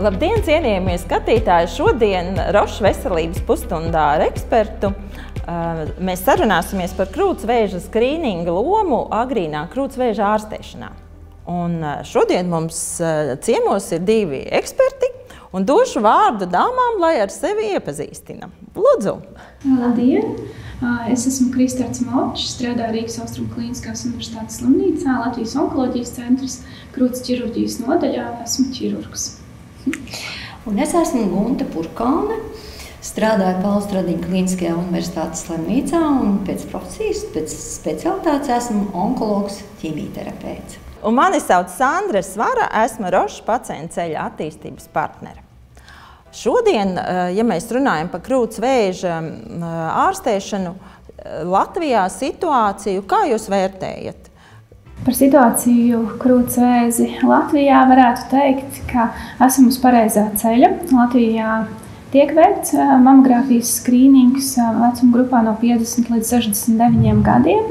Labdien, cienījamie skatītāji! Šodien Rošas veselības pusstundā ar ekspertu mēs sarunāsimies par krūtsvēža skrīninga lomu agrīnā krūtsvēža ārstēšanā. Un šodien mums ciemos ir divi eksperti un došu vārdu dāmām, lai ar sevi iepazīstina. Lūdzu! Labdien! Es esmu Kristārs Močs, strādāju Rīgas Austrumu Klīniskās universitātes slimnīcā, Latvijas onkoloģijas centrs, krūts ķirurģijas nodaļā, esmu ķirurgs. Un es esmu Gunta Purkāne, strādāju Pauls Stradiņa Klīniskajā universitātes slimnīcā un pēc profesijas, pēc specialitātes esmu onkologs ķīmijterapeits. Un mani sauc Sandra Svara, esmu Rošas pacientu ceļa attīstības partnere. Šodien, ja mēs runājam par krūtsvēža ārstēšanu, Latvijā situāciju, kā jūs vērtējat? Par situāciju krūtsvēzi Latvijā varētu teikt, ka esam uz pareizā ceļa. Latvijā tiek veikts mamogrāfijas skrīnings vecuma grupā no 50 līdz 69 gadiem.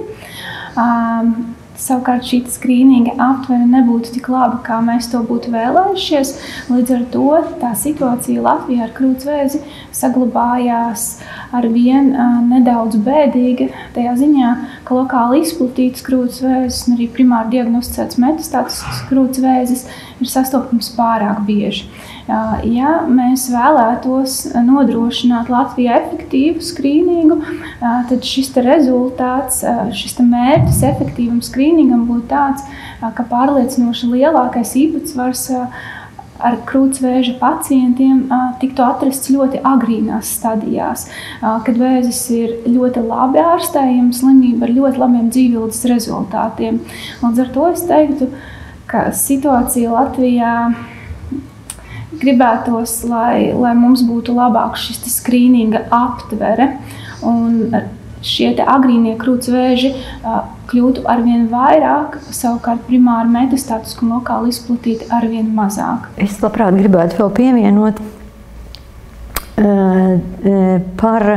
Savukārt šī skrīninga aptvere nebūtu tik laba, kā mēs to būtu vēlējušies. Līdz ar to tā situācija Latvijā ar krūtsvēzi saglabājās arvien nedaudz bēdīga. Tajā ziņā, ka lokāli izplatīts krūtsvēzis un arī primāri diagnosticēts metastātisks krūtsvēzis ir sastopams pārāk bieži. Ja mēs vēlētos nodrošināt Latvijā efektīvu skrīningu, tad šis rezultāts, šis mērķis efektīvam skrīningam būtu tāds, ka pārliecinoši lielākais īpatsvars ar krūtsvēža pacientiem tiktu atrasts ļoti agrīnās stadijās, kad vēzis ir ļoti labi ārstējama slimība ar ļoti labiem dzīvības rezultātiem. Līdz ar to es teiktu, ka situācija Latvijā gribētos, lai mums būtu labāk šis skrīninga aptvere un šie agrīnie krūtsvēži kļūtu arvien vairāk, savukārt primāri metastātiski un lokāli izplatīti arvien mazāk. Es labprāt gribētu vēl pievienot par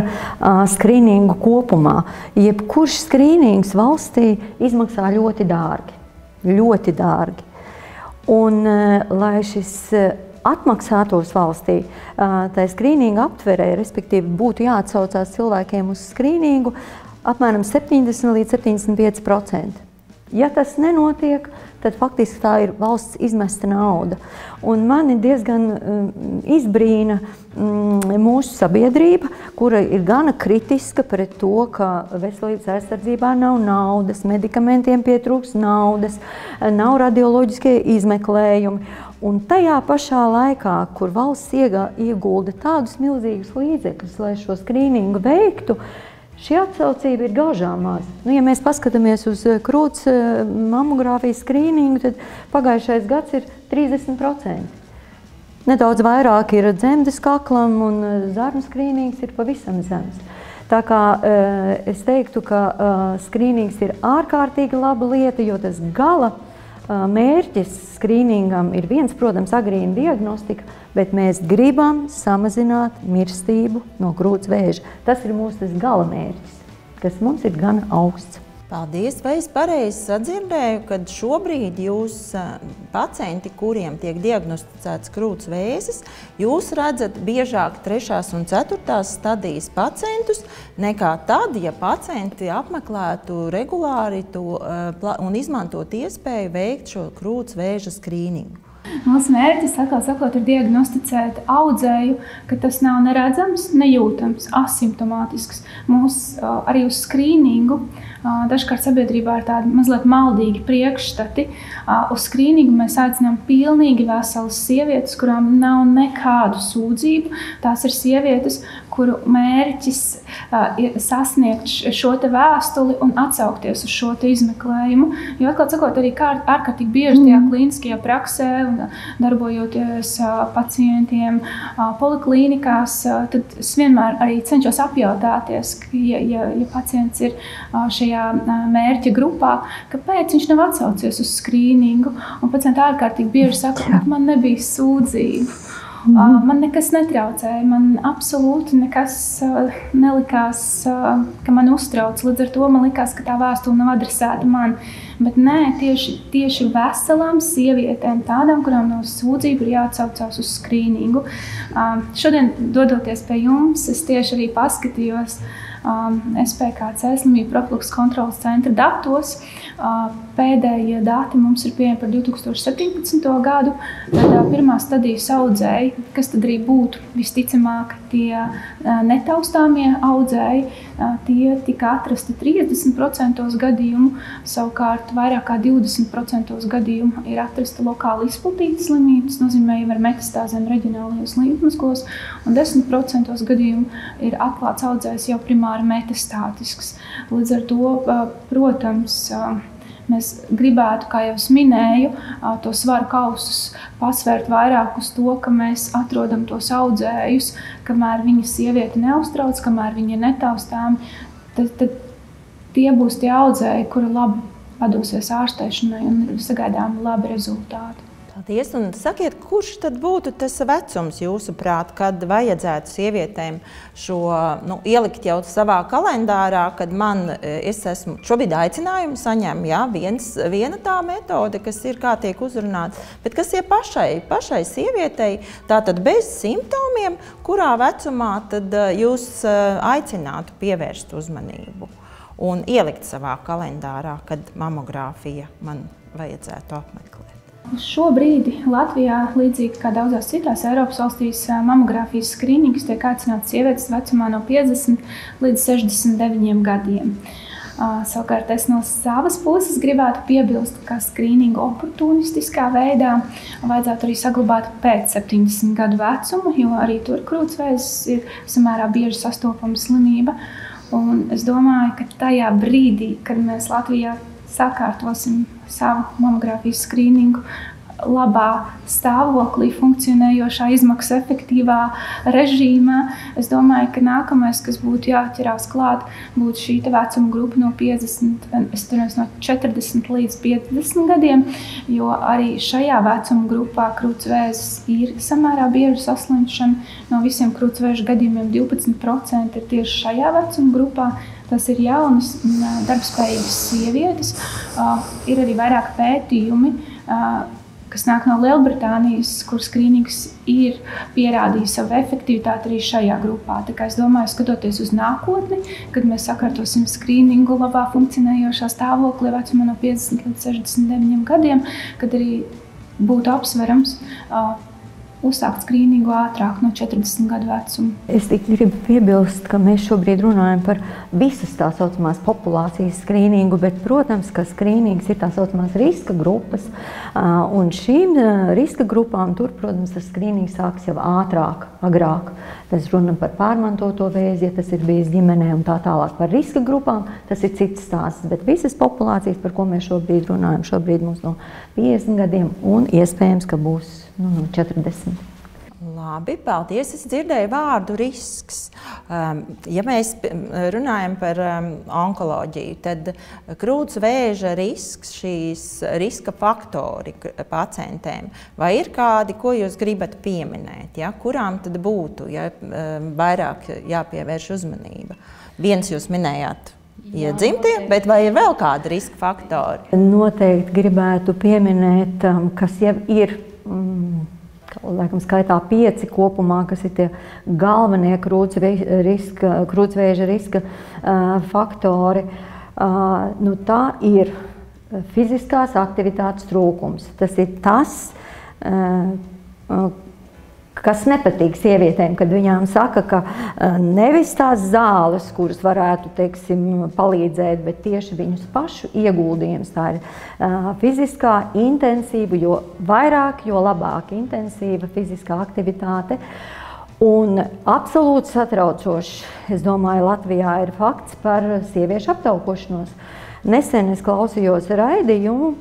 skrīningu kopumā. Jebkurš skrīnings valstī izmaksā ļoti dārgi. Ļoti dārgi. Un, lai šis atmaksātos valstī, tā skrīninga aptverē, respektīvi būtu jāatsaucās cilvēkiem uz skrīningu apmēram 70 līdz 75%. Ja tas nenotiek, tad faktiski tā ir valsts izmesta nauda. Un mani diezgan izbrīna mūsu sabiedrība, kura ir gana kritiska pret to, ka veselības aizsardzībā nav naudas, medikamentiem pietrūks naudas, nav radioloģiskie izmeklējumi. Un tajā pašā laikā, kur valsts iegulda tādus milzīgus līdzekļus, lai šo skrīningu veiktu, šī atsaucība ir gaužām maz. Ja mēs paskatāmies uz krūts mamogrāfijas skrīningu, tad pagājušais gads ir 30%. Nedaudz vairāk ir dzemdes kaklam un zarnu skrīnings ir pavisam zems. Tā kā es teiktu, ka skrīnings ir ārkārtīgi laba lieta, jo tas gala mērķis skrīningam ir viens, protams, agrīna diagnostika, bet mēs gribam samazināt mirstību no krūtsvēža. Tas ir mūsu gala mērķis, kas mums ir gan augsts. Paldies! Vai es pareizi sadzirdēju, ka šobrīd jūs pacienti, kuriem tiek diagnosticēts krūtsvēzis, jūs redzat biežāk 3. un 4. stadijas pacientus nekā tad, ja pacienti apmeklētu regulāri to un izmantot iespēju veikt šo krūtsvēža skrīningu? Mūsu mērķis, atkal sakot, ir diagnosticēt audzēju, ka tas nav neredzams, nejūtams, asimptomātisks. Arī uz skrīningu dažkārt sabiedrībā ir tādi mazliet maldīgi priekšstati. Uz skrīningu mēs aicinām pilnīgi veselas sievietes, kurām nav nekādu sūdzību. Tās ir sievietes, kuru mērķis ir sasniegt šo vēstuli un atsaukties uz šo izmeklējumu. Jo, atkal sakot, arī ārkārtīgi bieži tajā klīniskajā praksē un darbojoties pacientiem poliklīnikās, tad es vienmēr arī cenšos apjautāties, ja pacients ir šajā mērķa grupā, kāpēc viņš nav atsaucies uz skrīningu. Un pacienti ārkārtīgi bieži saka, ka man nebija sūdzību. Man nekas netraucēja, man absolūti nekas nelikās, ka man uztrauc. Līdz ar to man likās, ka tā vēstule nav adresēta man. Bet nē, tieši veselām sievietēm, tādām, kurām nav sūdzību, ir jāatsaucās uz skrīningu. Šodien, dodoties pie jums, es tieši arī paskatījos SPKC slimību profilakses kontroles centra datos. Pēdējie dati mums ir pieejami par 2017. gadu. Tad pirmā stadijas audzēji, kas tad arī būtu visticamāk tie netaustāmie audzēji, tie tika atrasti 30% gadījumu, savukārt vairāk kā 20% gadījumu ir atrasta lokāli izplatītas slimības, nozīmē jau ar metastāzēm reģionālajos līdzmezglos, un 10% gadījumu ir atklāts audzējs jau primāri metastātisks. Līdz ar to, protams, mēs gribētu, kā jau es minēju, to svaru kausus pasvērt vairāk uz to, ka mēs atrodam tos audzējus, kamēr viņa sieviete neuztrauc, kamēr viņa ir netaustāmi, tad tie būs tie audzēji, kuri labi padosies ārstēšanai un sagaidām labi rezultāti. Paldies, un sakiet, kurš tad būtu tas vecums jūsuprāt, kad vajadzētu sievietēm šo ielikt jau savā kalendārā, kad es esmu šobrīd aicinājumu saņem, jā, viena tā metode, kas ir kā tiek uzrunāts, bet kas ir pašai sievietei, tātad bez simptomiem, kurā vecumā tad jūs aicinātu pievērst uzmanību un ielikt savā kalendārā, kad mamogrāfija man vajadzētu apmeklēt. Šobrīd Latvijā, līdzīgi kā daudzās citās Eiropas valstīs, mamogrāfijas skrīnings tiek aicināts sievietes vecumā no 50 līdz 69 gadiem. Savukārt es no savas puses gribētu piebilst, ka skrīningu oportunistiskā veidā vajadzētu arī saglabāt pēc 70 gadu vecumu, jo arī tur krūtsvēzis ir samērā bieži sastopama slimība. Un es domāju, ka tajā brīdī, kad mēs Latvijā sakārtosim savu mamogrāfijas skrīningu labā stāvoklī, funkcionējošā, izmaksu efektīvā režīmā, es domāju, ka nākamais, kas būtu jāķerās klāt, būtu šī vecuma grupa no 40 līdz 50 gadiem, jo arī šajā vecuma grupā krūtsvēzis ir samērā bieža saslimšana. No visiem krūtsvēža gadījumiem 12% ir tieši šajā vecuma grupā. Tas ir jaunas, darbspējīgas sievietes. Ir arī vairāk pētījumi, kas nāk no Lielbritānijas, kur skrīnings ir pierādījis savu efektivitāti arī šajā grupā. Tā kā es domāju, skatoties uz nākotni, kad mēs sakārtosim skrīningu labā funkcionējošā stāvoklī vecumā no 50 līdz 69 gadiem, kad arī būtu apsverams uzsākt skrīningu ātrāk no 40 gadu vecuma. Es tik gribu piebilst, ka mēs šobrīd runājam par visas tā saucamās populācijas skrīningu, bet, protams, ka skrīnings ir tā saucamās riska grupas, un šīm riska grupām tur, protams, ar skrīningu sāks jau ātrāk, agrāk. Tas runa par pārmantoto vēzi, ja tas ir bijis ģimenē un tā tālāk. Par riska grupām tas ir cits stāsts, bet visas populācijas, par ko mēs šobrīd runājam, šobrīd mums no 50 gadiem un iespējams, ka būs no 40. Labi, paldies. Es dzirdēju vārdu risks. Ja mēs runājam par onkoloģiju, tad krūtsvēža risks, šīs riska faktori pacientēm, vai ir kādi, ko jūs gribat pieminēt, ja? Kurām tad būtu vairāk jāpievērš uzmanība? Viens jūs minējāt iedzimtie, bet vai ir vēl kādi riska faktori? Noteikti gribētu pieminēt, kas jau ir laikam skaitā 5 kopumā, kas ir tie galvenie krūtsvēža riska faktori. Tā ir fiziskās aktivitātes trūkums. Tas ir tas, kas nepatīk sievietēm, kad viņām saka, ka nevis tās zāles, kuras varētu, palīdzēt, bet tieši viņus pašu ieguldījums. Tā ir fiziskā intensīva, jo vairāk, jo labāk intensīva fiziskā aktivitāte. Un absolūti satraucoši, es domāju, Latvijā ir fakts par sieviešu aptaukošanos. Nesen es klausījos raidījumu,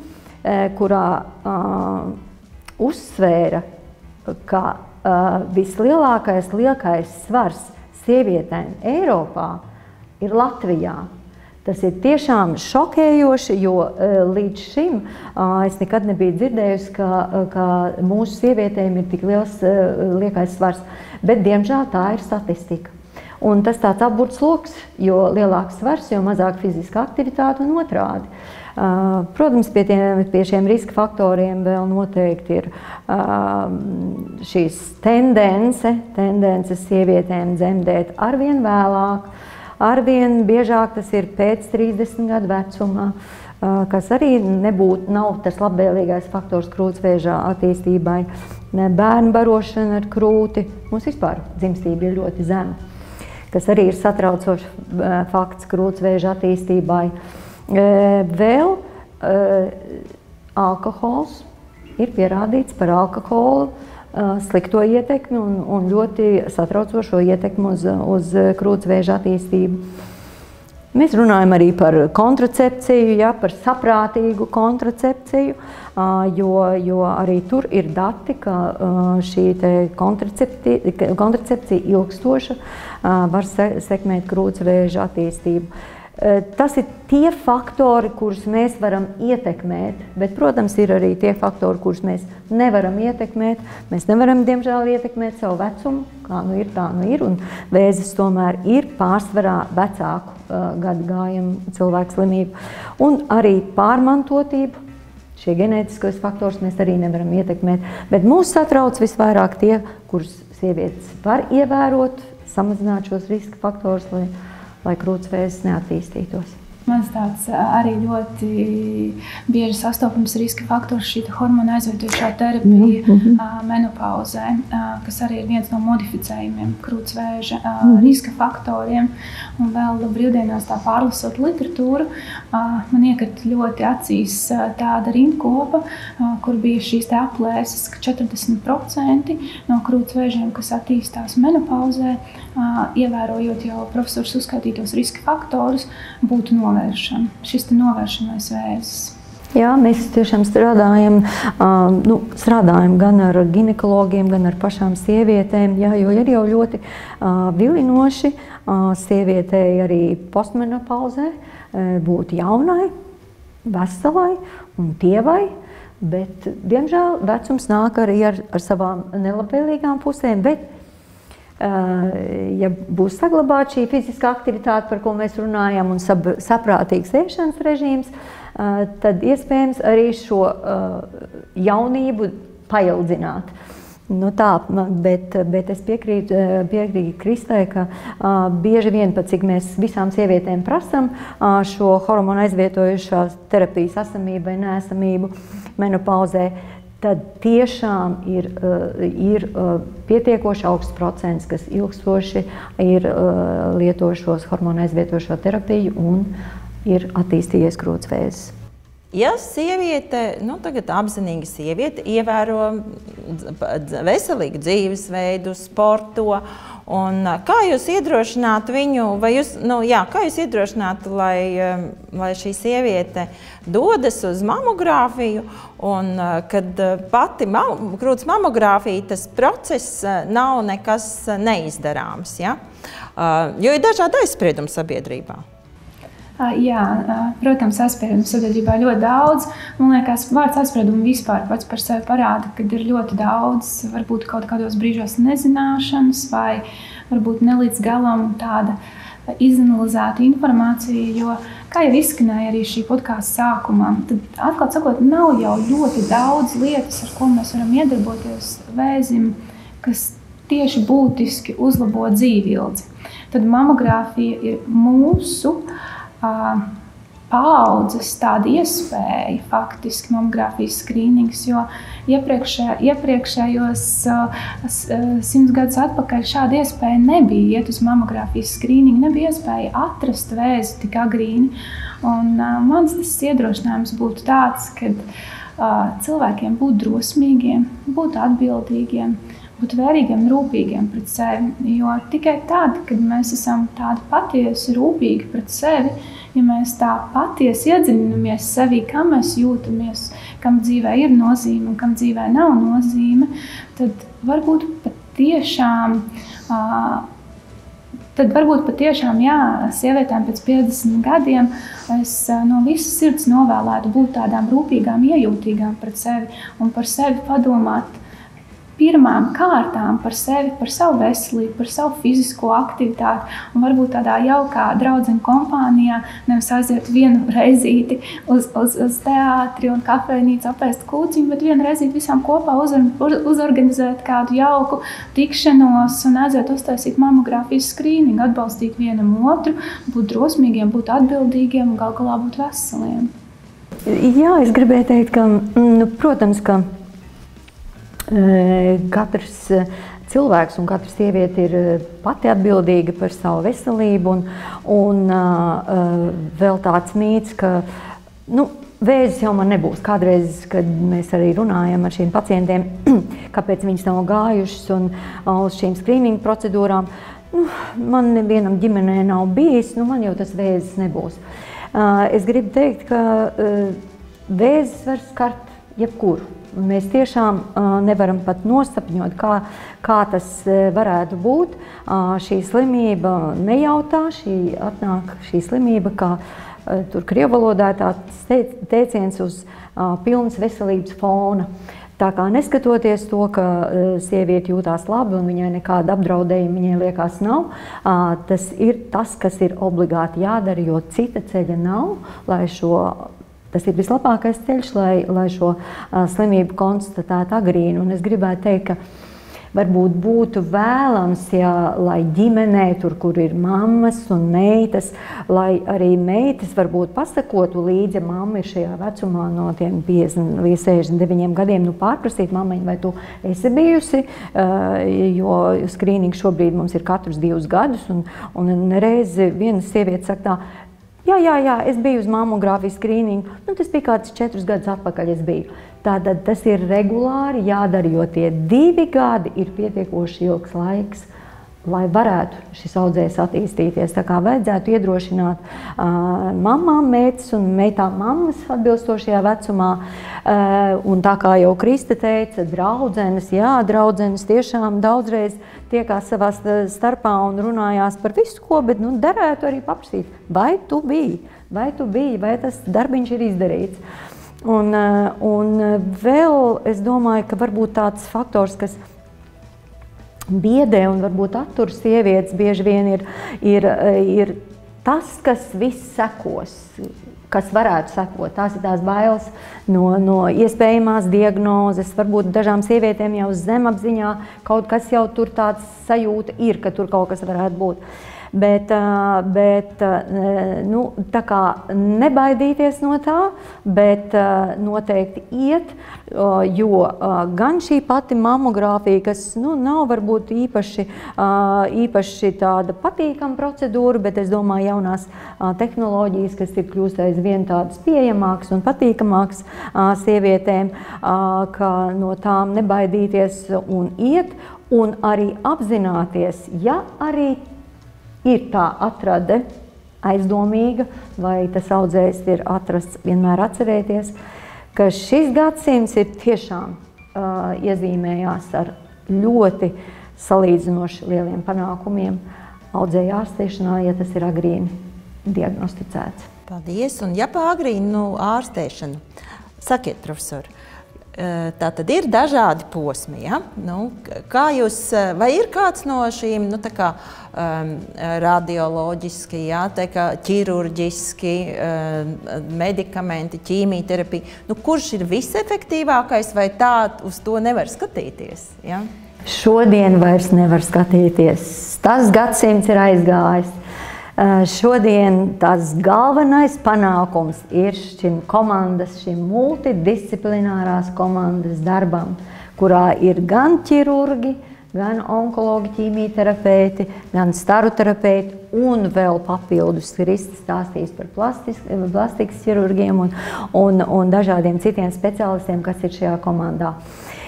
kurā uzsvēra, ka vislielākais liekais svars sievietēm Eiropā ir Latvijā. Tas ir tiešām šokējoši, jo līdz šim es nekad nebiju dzirdējusi, ka mūsu sievietēm ir tik liels liekais svars, bet diemžēl tā ir statistika. Un tas tāds apburts loks, jo lielāks svars, jo mazāk fiziska aktivitāte un otrādi. Protams, pie šiem riska faktoriem vēl noteikti ir šīs tendences sievietēm dzemdēt arvien vēlāk, arvien biežāk tas ir pēc 30 gadu vecumā, kas arī nav tas labvēlīgais faktors krūtsvēža attīstībai. Bērnu barošana ar krūti, mums vispār dzimstība ir ļoti zema, kas arī ir satraucošs fakts krūtsvēža attīstībai. Vēl alkohols ir pierādīts par alkoholu slikto ietekmi un ļoti satraucošo ietekmi uz krūtsvēža attīstību. Mēs runājam arī par kontracepciju, par saprātīgu kontracepciju, jo arī tur ir dati, ka šī kontracepcija ilgstoša var sekmēt krūtsvēža attīstību. Tas ir tie faktori, kurus mēs varam ietekmēt, bet, protams, ir arī tie faktori, kurus mēs nevaram ietekmēt. Mēs nevaram, diemžēl, ietekmēt savu vecumu, kā nu ir, tā nu ir, un vēzis tomēr ir pārsvarā vecāku gadagājumu cilvēku slimību. Un arī pārmantotību, šie genētiskos faktors mēs arī nevaram ietekmēt, bet mūs satrauc visvairāk tie, kurus sievietes var ievērot, samazināt šos riska faktorus, lai krūtsvēzis neattīstītos. Mans tāds arī ļoti bieži sastopams riska faktors šī hormona aizvietojošā terapija menopauzē, kas arī ir viens no modificējumiem krūtsvēža riska faktoriem. Un vēl brīvdienās tā pārlasot literatūru, man iekrita ļoti acīs tāda rindkopa, kur bija šīs te aplēses, ka 40% no krūtsvēžiem, kas attīstās menopauzē, ievērojot jau profesors uzskaitītos riska faktorus, būtu novēršana. Šis te novēršanais vēzis. Jā, mēs tiešām strādājam gan ar ginekologiem, gan ar pašām sievietēm, jo ir jau ļoti vilinoši sievietei arī postmenopauzē būt jaunai, veselai un tievai, bet, diemžēl, vecums nāk arī ar savām nelabvēlīgām pusēm, bet ja būs saglabāta šī fiziskā aktivitāte, par ko mēs runājam, un saprātīgs ēšanas režīms, tad iespējams arī šo jaunību paildzināt. Nu tā, bet es piekrītu Kristai, ka bieži vien, pat cik mēs visām sievietēm prasam šo hormonu aizvietojušās terapijas esamību vai neesamību menopauzē, tad tiešām ir pietiekoši augsts procents, kas ilgstoši ir lietojušos hormonu aizvietošo terapiju un ir attīstījies krūtsvēzis. Ja sieviete, tagad apzinīga sieviete, ievēro veselīgu dzīvesveidu, sporto, un kā jūs iedrošinātu viņu, kā jūs iedrošinātu, lai šī sieviete dodas uz mamogrāfiju, un kad pati krūts mamogrāfija, tas process nav nekas neizdarāms, ja? Jo ir dažādi aizspriedumi sabiedrībā. Jā, protams, aizspriedumu sabiedrībā ļoti daudz. Man liekas, vārds aizspriedumu vispār pats par sevi parāda, kad ir ļoti daudz, varbūt kaut kādos brīžos nezināšanas vai varbūt ne līdz galam tāda izanalizēta informācija, jo, kā jau izskanēja arī šī podkāsta sākumā, tad atklāt sakot, nav jau ļoti daudz lietas, ar ko mēs varam iedarboties vēzim, kas tieši būtiski uzlabo dzīvildzi. Tad mamogrāfija ir mūsu paaudzes tāda iespēja, faktiski mamogrāfijas skrīnings, jo iepriekšējos 100 gadus atpakaļ šāda iespēja nebija. Iet uz mamogrāfijas skrīningu, nebija iespēja atrast vēzi tik agrīni. Un mans tas iedrošinājums būtu tāds, ka cilvēkiem būt drosmīgiem, būt atbildīgiem, būt vērīgiem un rūpīgiem pret sevi. Jo tikai tad, kad mēs esam tādi patiesi rūpīgi pret sevi, ja mēs tā patiesi iedziļinamies sevī, kā mēs jūtamies, kam dzīvē ir nozīme un kam dzīvē nav nozīme, tad varbūt pat tiešām tad varbūt patiešām, jā, sievietēm pēc 50 gadiem es no visas sirds novēlētu būt tādām rūpīgām, iejūtīgām pret sevi un par sevi padomāt pirmām kārtām par sevi, par savu veselību, par savu fizisko aktivitāti un varbūt tādā jaukā draudzeņu kompānijā nevis aiziet vienu reizīti uz teātri un kafejnīcu apēst kūciņu, bet vienu reizīti visām kopā uzorganizēt kādu jauku tikšanos un aiziet uztaisīt mamogrāfijas skrīningu, atbalstīt vienam otru, būt drosmīgiem, būt atbildīgiem un gal galā būt veseliem. Jā, es gribēju teikt, ka, protams, ka katrs cilvēks un katra sieviete ir pati atbildīga par savu veselību un vēl tāds mīts, ka vēzis jau man nebūs. Kādreiz, kad mēs arī runājam ar šiem pacientiem, kāpēc viņas nav gājušas un uz šīm skrīningu procedūrām, man nevienam ģimenē nav bijis, man jau tas vēzis nebūs. Es gribu teikt, ka vēzis var skart jebkuru. Mēs tiešām nevaram pat nosapņot, kā tas varētu būt. Šī slimība nejautā, šī slimība, kā tur krievu valodā tāds teiciens uz pilnas veselības fona. Tā kā neskatoties to, ka sieviete jūtās labi un viņai nekāda apdraudējuma viņai liekas nav, tas ir tas, kas ir obligāti jādara, jo cita ceļa nav, tas ir vislabākais ceļš, lai šo slimību konstatētu agrīni. Un es gribētu teikt, ka varbūt būtu vēlams, lai ģimenē, tur, kur ir mammas un meitas, lai arī meitas varbūt pasakotu līdzi, ja mamma ir šajā vecumā no tiem 50 līdz 69 gadiem, pārprasīt mammiņu, vai tu esi bijusi, jo skrīnings šobrīd mums ir katrus 2 gadus, un reizi viena sieviete saka tā, Jā, es biju uz mammogrāfijas skrīningu, tas bija kāds 4 gadus atpakaļ es biju. Tātad tas ir regulāri jādara, jo tie 2 gadi ir pietiekoši ilgs laiks, lai varētu šis audzējs attīstīties. Tā kā vajadzētu iedrošināt mammām, meitas un meitām mammas atbilstošajā vecumā. Un tā kā jau Krista teica, draudzenes tiešām daudzreiz tiekās savā starpā un runājās par visu ko, bet derētu arī paprasīt, vai tu biji, vai tas darbiņš ir izdarīts. Un vēl es domāju, ka varbūt tāds faktors, kas biedē un varbūt attur sievietes bieži vien ir tas, kas viss sekos, kas varētu sekot. Tās ir tās bailes no iespējamās diagnozes. Varbūt dažām sievietēm jau zemapziņā kaut kas jau tur tāds sajūta ir, ka tur kaut kas varētu būt. Bet tā kā nebaidīties no tā, bet noteikti iet, jo gan šī pati mammogrāfija, kas nav varbūt īpaši tāda patīkama procedūra, bet es domāju jaunās tehnoloģijas, kas ir kļūst aizvien tādas pieejamākas un patīkamākas sievietēm, ka no tām nebaidīties un iet, un arī apzināties, ja arī ir tā atrade aizdomīga, vai tas audzējs ir atrasts, vienmēr atcerēties, ka šis gadsimts ir tiešām iezīmējās ar ļoti salīdzinoši lieliem panākumiem audzēja ārstēšanā, ja tas ir agrīni diagnosticēts. Paldies! Un ja pa agrīnu ārstēšanu, sakiet, profesori, tā tad ir dažādi posmi, ja? Kā jūs, vai ir kāds no šīm, tā kā radioloģiski, ja, ķirurģiski, medikamenti, ķīmijterapija, kurš ir visefektīvākais, vai tā uz to nevar skatīties? Ja? Šodien vairs nevar skatīties. Tas gadsimts ir aizgājis. Šodien tas galvenais panākums ir šim multidisciplinārās komandas darbam, kurā ir gan ķirurgi, gan onkologi, ķīmijterapeiti, gan staru terapeiti un vēl papildus Kristis stāstīs par plastikas ķirurgiem un dažādiem citiem speciālistiem, kas ir šajā komandā.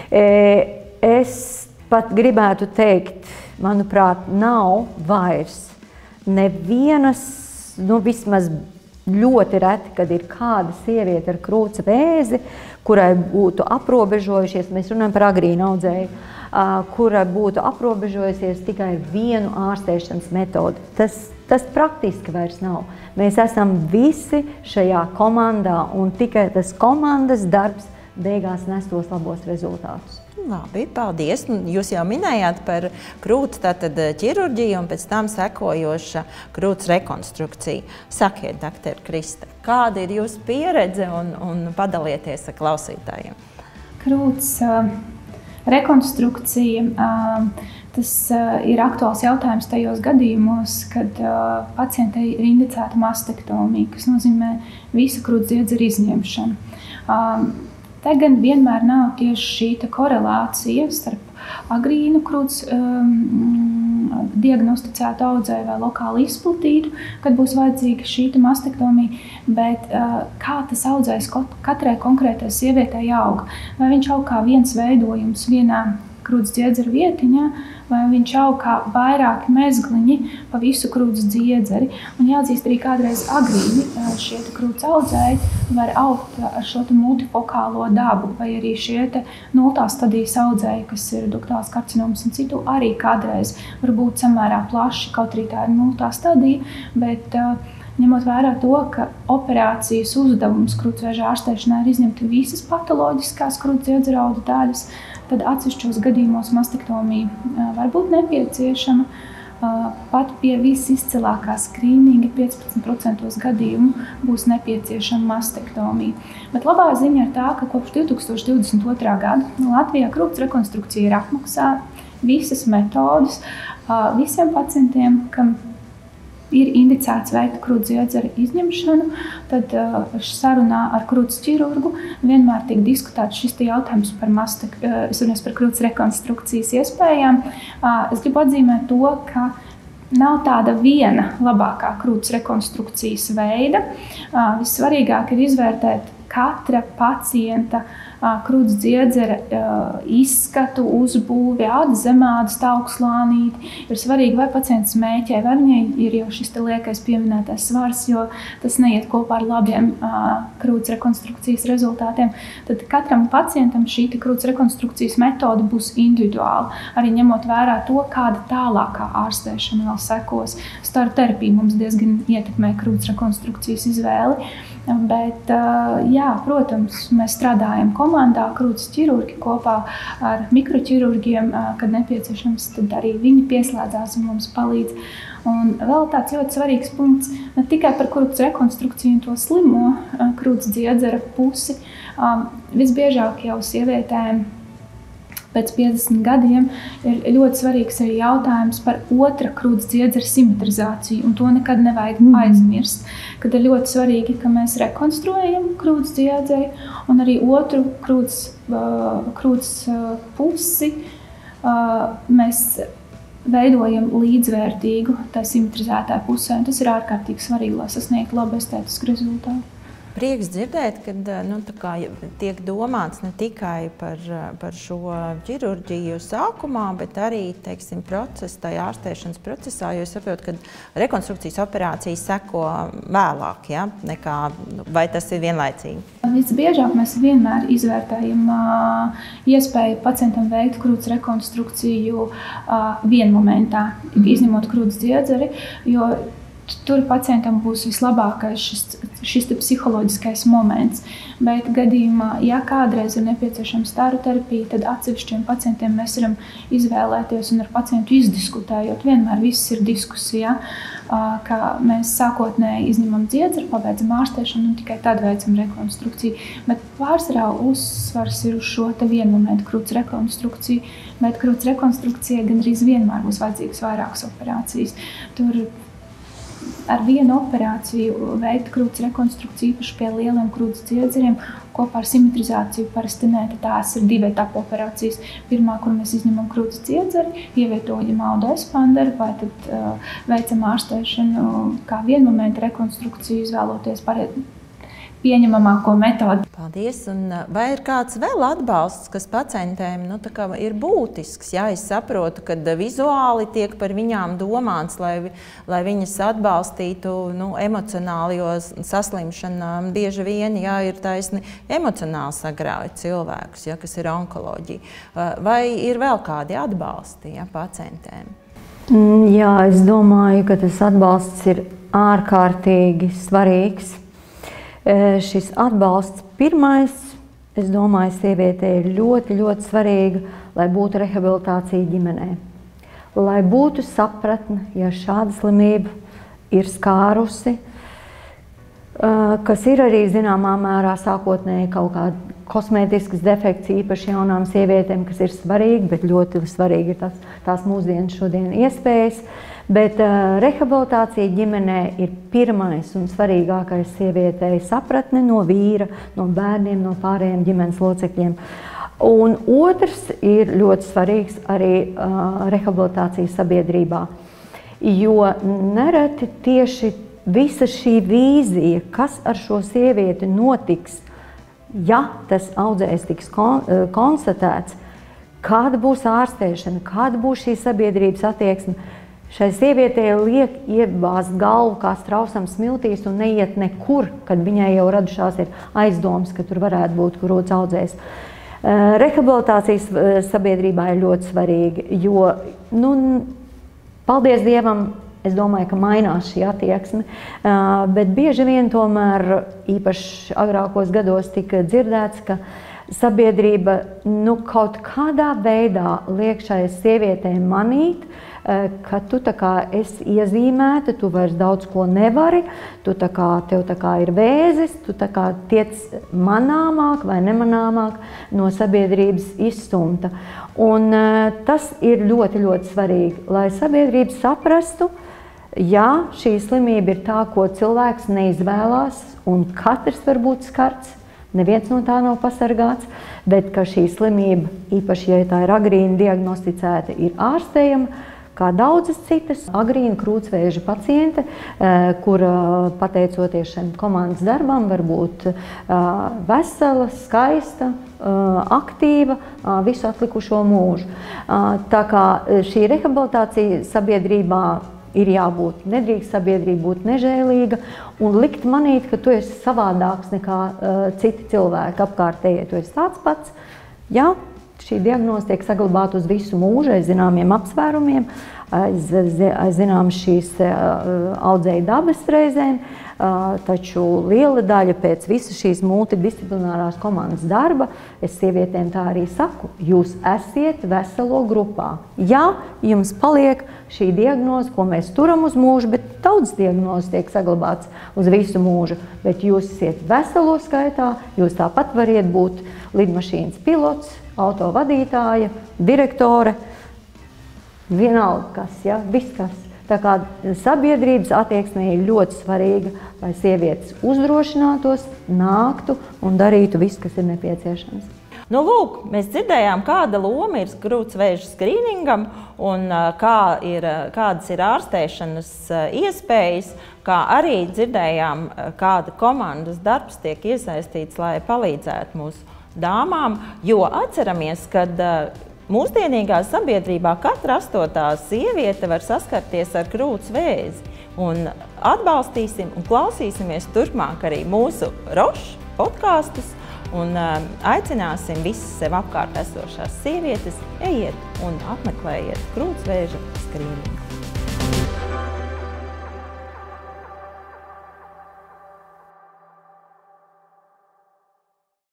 Es pat gribētu teikt, manuprāt, nav vairs nevienas, vismaz ļoti reti, kad ir kāda sieviete ar krūts vēzi, kurai būtu aprobežojušies, mēs runājam par agrīnu audzēju, kura būtu aprobežojusies tikai ar vienu ārstēšanas metodu. Tas praktiski vairs nav. Mēs esam visi šajā komandā, un tikai tas komandas darbs beigās nes tos labos rezultātus. Labi, paldies. Jūs jau minējāt par krūts ķirurģiju un pēc tam sekojoša krūts rekonstrukcija. Sakiet, doktor Krista, kāda ir jūsu pieredze un padalieties ar klausītājiem? Krūts rekonstrukcija, tas ir aktuāls jautājums tajos gadījumos, kad pacientei ir indicēta mastektomija, kas nozīmē visu krūts dziedzera izņemšanu. Te gan vienmēr nav tieši šī korelācija starp agrīnu krūts diagnosticētu audzēju vai lokāli izplatītu, kad būs vajadzīga šī mastektomija, bet kā tas audzējs katrai konkrētai sievietei aug. Vai viņš aug kā viens veidojums vienā krūts dziedzera vietiņā, vai viņš aug kā vairāki mezgliņi pa visu krūts dziedzeri. Un jāatzīst arī kādreiz agrīni šie krūts audzēji var augt ar šo multifokālo dabu, vai arī šie 0. stadijas audzēji, kas ir duktāls karcinoms un citu, arī kādreiz var būt samērā plaši, kaut arī tā ir 0. stadija, bet ņemot vērā to, ka operācijas uzdevums krūtsvēža ārstēšanā ir izņemt visas patoloģiskās krūts dziedzera audu daļas, tad atsevišķos gadījumos mastektomija var būt nepieciešama. Pat pie visizcilākā skrīninga 15% gadījumu būs nepieciešama mastektomija. Bet labā ziņa ir tā, ka kopš 2022. gada Latvijā krūts rekonstrukcija ir apmaksāta, visas metodas visiem pacientiem, kam ir indicēts veikt krūts dziedzera izņemšanu, tad sarunā ar krūts ķirurgu vienmēr tiek diskutēts šis jautājums par krūts rekonstrukcijas iespējām. Es gribu atzīmēt to, ka nav tāda viena labākā krūts rekonstrukcijas veida. Vissvarīgāk ir izvērtēt katra pacienta krūts dziedzera izskatu, uzbūvi, ādas, zemādas, taukslānīti. Ir svarīgi, vai pacients smēķē, vai viņai ir jau šis liekais pieminētais svars, jo tas neiet kopā ar labiem krūts rekonstrukcijas rezultātiem. Tad katram pacientam šī krūts rekonstrukcijas metode būs individuāla, arī ņemot vērā to, kāda tālākā ārstēšana vēl sekos. Starterapija mums diezgan ietekmē krūts rekonstrukcijas izvēli. Bet, jā, protams, mēs strādājam komandā, krūts ķirurgi kopā ar mikroķirurgiem, kad nepieciešams, tad arī viņi pieslēdzās un mums palīdz. Un vēl tāds ļoti svarīgs punkts, ne tikai par krūts rekonstrukciju un to slimo krūts dziedzera pusi. Visbiežāk jau sievietēm pēc 50 gadiem ir ļoti svarīgs arī jautājums par otra krūts dziedzera simetrizāciju, un to nekad nevajag aizmirst. Kad ir ļoti svarīgi, ka mēs rekonstruējam krūts dziedzeri un arī otru krūts pusi mēs veidojam līdzvērtīgu tai simetrizētāju pusē. Tas ir ārkārtīgi svarīgi, lai sasniegtu labu estētisku rezultātu. Prieks dzirdēt, ka tiek domāts ne tikai par šo ķirurģiju sākumā, bet arī, teiksim, tajā ārstēšanas procesā, jo es saprotu, ka rekonstrukcijas operācijas seko vēlāk, ja, nekā, vai tas ir vienlaicīgi? Visbiežāk mēs vienmēr izvērtējam iespēju pacientam veikt krūts rekonstrukciju vienmomentā, izņemot krūts dziedzeri, jo tur pacientam būs vislabākais šis psiholoģiskais moments. Bet gadījumā, ja kādreiz ir nepieciešama staru terapija, tad atsevišķiem pacientiem mēs varam izvēlēties un ar pacientu izdiskutējot. Vienmēr viss ir diskusijā, ka mēs sākotnēji izņemam dziedzeru, pabeidzam ārstēšanu un tikai tad veicam rekonstrukciju. Bet pārsvarā uzsvars ir uz šo vienmomentu krūts rekonstrukciju, bet krūts rekonstrukcija gandrīz vienmēr būs vajadzīgas vairākas operācijas. Tur ar vienu operāciju veikt krūts rekonstrukciju, īpaši pie lieliem krūts dziedzeriem, kopā ar simetrizāciju parasti nē, tās ir 2 etapu operācijas. Pirmā, kur mēs izņemam krūts dziedzeri, ievietojam audu espanderu, vai tad veicam ārstēšanu kā vienmomentu rekonstrukciju, izvēloties pieņemamāko metodi. Paldies! Un vai ir kāds vēl atbalsts, kas pacientēm ir būtisks? Jā, es saprotu, ka vizuāli tiek par viņām domāts, lai viņas atbalstītu emocionāli, jo saslimšana bieži vien ir taisni emocionāli sagrauj cilvēkus, kas ir onkoloģija. Vai ir vēl kādi atbalsti pacientēm? Jā, es domāju, ka tas atbalsts ir ārkārtīgi svarīgs. Šis atbalsts pirmais, es domāju, sievietei ir ļoti, ļoti svarīga, lai būtu rehabilitācija ģimenē. Lai būtu sapratne, ja šāda slimība ir skārusi, kas ir arī zināmā mērā sākotnēji kaut kāda kosmētiskas defekts, īpaši jaunām sievietēm, kas ir svarīgi, bet ļoti svarīgi ir tās mūsdienas šodien iespējas. Bet rehabilitācija ģimenē ir pirmais un svarīgākais sievietei sapratne no vīra, no bērniem, no pārējiem ģimenes locekļiem. Un otrs ir ļoti svarīgs arī rehabilitācija sabiedrībā, jo nereti tieši visa šī vīzija, kas ar šo sievieti notiks, ja tas audzējs tiks konstatēts, kāda būs ārstēšana, kāda būs šī sabiedrības attieksme, šai sievietei liek iebāzt galvu kā strausam smiltīs un neiet nekur, kad viņai jau radušās ir aizdomas, ka tur varētu būt grūts audzējs. Rehabilitācijas sabiedrībā ir ļoti svarīgi, jo, paldies Dievam, es domāju, ka mainās šī attieksme, bet bieži vien tomēr, īpaši agrākos gados tika dzirdēts, ka sabiedrība kaut kādā veidā liek šai sievietei manīt, ka tu tā kā esi iezīmēta, tu vairs daudz ko nevari, tev tā kā ir vēzis, tu tā kā tiec manāmāk vai nemanāmāk no sabiedrības izstumta. Un tas ir ļoti, ļoti svarīgi, lai sabiedrība saprastu, ja šī slimība ir tā, ko cilvēks neizvēlās, un katrs var būt skarts, neviens no tā nav pasargāts, bet ka šī slimība, īpaši, ja tā ir agrīni diagnosticēta, ir ārstējama, kā daudzas citas agrīna krūtsvēža paciente, kur pateicoties šiem komandas darbam var būt vesela, skaista, aktīva visu atlikušo mūžu. Tā kā šī rehabilitācija sabiedrībā ir jābūt, nedrīkst sabiedrība būt nežēlīga un likt manīt, ka tu esi savādāks nekā citi cilvēki apkārtējie, tu esi tāds pats. Jā, šī diagnoze tiek saglabāta uz visu mūžu, aiz zināmiem apsvērumiem, aiz zināmas šīs audzēja dabas reizēm, taču liela daļa pēc visas šīs multidisciplinārās komandas darba, es sievietēm tā arī saku, jūs esiet veselo grupā. Ja jums paliek šī diagnoze, ko mēs turam uz mūžu, bet daudz diagnozes tiek saglabāts uz visu mūžu, bet jūs esiet veselo skaitā, jūs tāpat variet būt lidmašīnas pilots, auto vadītāja, direktore, vienalga kas, ja, viss kas. Tā kā sabiedrības attieksme ir ļoti svarīga, lai sievietes uzdrošinātos, nāktu un darītu visu, kas ir nepieciešams. Lūk, mēs dzirdējām, kāda loma ir krūtsvēža skrīningam un kādas ir ārstēšanas iespējas, kā arī dzirdējām, kāda komandas darbs tiek iesaistīts, lai palīdzētu mūsu dāmām, jo atceramies, kad mūsdienīgā sabiedrībā katra 8. sieviete var saskarties ar krūts vēzi. Un atbalstīsim un klausīsimies turpmāk arī mūsu Roša podkastus un aicināsim visas sev apkārt esošās sievietes, ejiet un apmeklējiet krūts vēža skrīningu.